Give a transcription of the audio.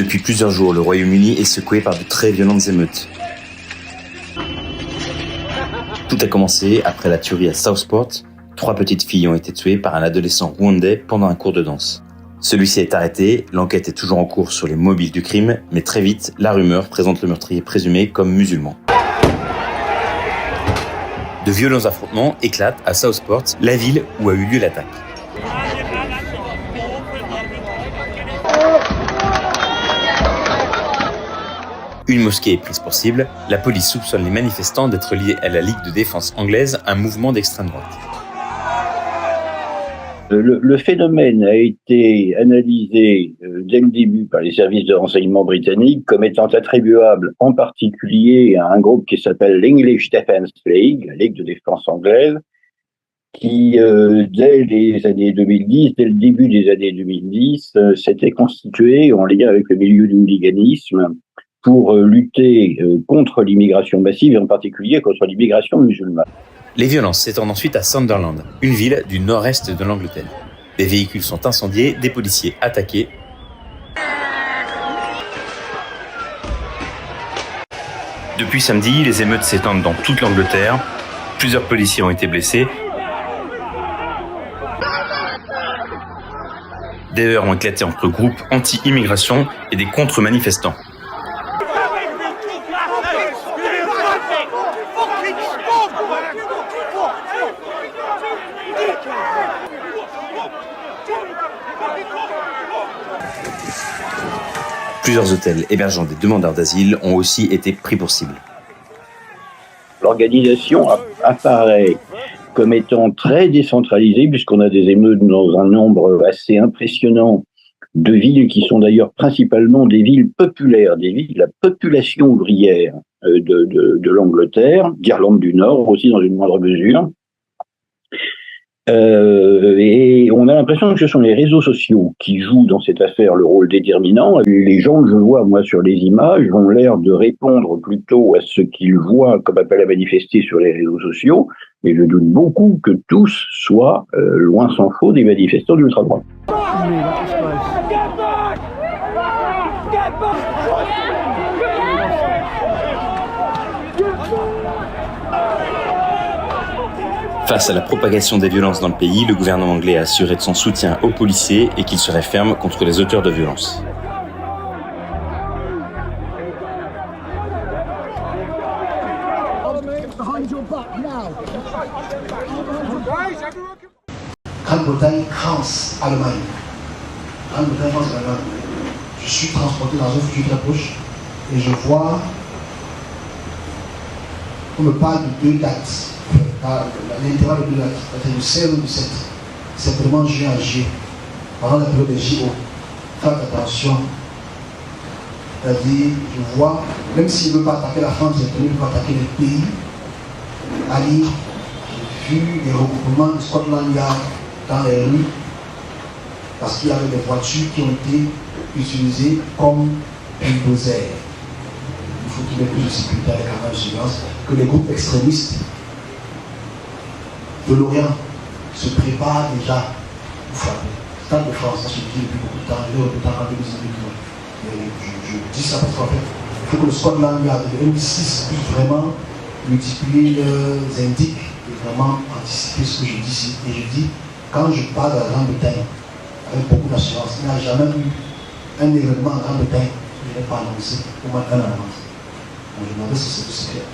Depuis plusieurs jours, le Royaume-Uni est secoué par de très violentes émeutes. Tout a commencé après la tuerie à Southport. 3 petites filles ont été tuées par un adolescent rwandais pendant un cours de danse. Celui-ci est arrêté, l'enquête est toujours en cours sur les mobiles du crime, mais très vite, la rumeur présente le meurtrier présumé comme musulman. De violents affrontements éclatent à Southport, la ville où a eu lieu l'attaque. Une mosquée est prise pour cible. La police soupçonne les manifestants d'être liés à la Ligue de défense anglaise, un mouvement d'extrême droite. Le phénomène a été analysé dès le début par les services de renseignement britanniques comme étant attribuable en particulier à un groupe qui s'appelle l'English Defence League, la Ligue de défense anglaise, qui, dès les années 2010, dès le début des années 2010, s'était constitué en lien avec le milieu du hooliganisme pour lutter contre l'immigration massive et en particulier contre l'immigration musulmane. Les violences s'étendent ensuite à Sunderland, une ville du nord-est de l'Angleterre. Des véhicules sont incendiés, des policiers attaqués. Depuis samedi, les émeutes s'étendent dans toute l'Angleterre. Plusieurs policiers ont été blessés. Des heurts ont éclaté entre groupes anti-immigration et des contre-manifestants. Plusieurs hôtels hébergeant des demandeurs d'asile ont aussi été pris pour cible. L'organisation apparaît comme étant très décentralisée puisqu'on a des émeutes dans un nombre assez impressionnant de villes qui sont d'ailleurs principalement des villes populaires, des villes de la population ouvrière de l'Angleterre, d'Irlande du Nord aussi dans une moindre mesure. Et on a l'impression que ce sont les réseaux sociaux qui jouent dans cette affaire le rôle déterminant. Les gens que je vois, moi, sur les images, ont l'air de répondre plutôt à ce qu'ils voient comme appel à manifester sur les réseaux sociaux, et je doute beaucoup que tous soient, loin s'en faut, des manifestants d'ultra-droite. Face à la propagation des violences dans le pays, le gouvernement anglais a assuré de son soutien aux policiers et qu'il serait ferme contre les auteurs de violences. Grande-Bretagne, France, Allemagne. Grande-Bretagne, France, Allemagne. Je suis transporté dans un futur très proche et je vois, on me parle de 2 dates. L'intervalle de 2 dates, c'est le 16 ou le 17. C'est vraiment juin à juillet, pendant la période des JO. Faites attention. C'est-à-dire, je vois, même s'il ne veut pas attaquer la France, il ne veut pas attaquer les pays alliés. J'ai vu les regroupements de Scotland Yard dans les rues, parce qu'il y avait des voitures qui ont été utilisées comme bulldozers. Il faut qu'il y ait plus de sécurité avec la surveillance, que les groupes extrémistes de l'Orient se préparent déjà pour frapper. Stade de France, ça se dit depuis beaucoup de temps, je l'ai répété en 2018. Je dis ça parce qu'en fait, il faut que le Scotland Yard et le M6 puissent vraiment multiplier leurs indices et vraiment anticiper ce que je dis ici. Et je dis, quand je parle de la Grande-Bretagne, avec beaucoup d'assurance, il n'y a jamais eu un événement en Grande-Bretagne que je n'ai pas annoncé au moins un an avance. Donc je me demandais si c'est secret.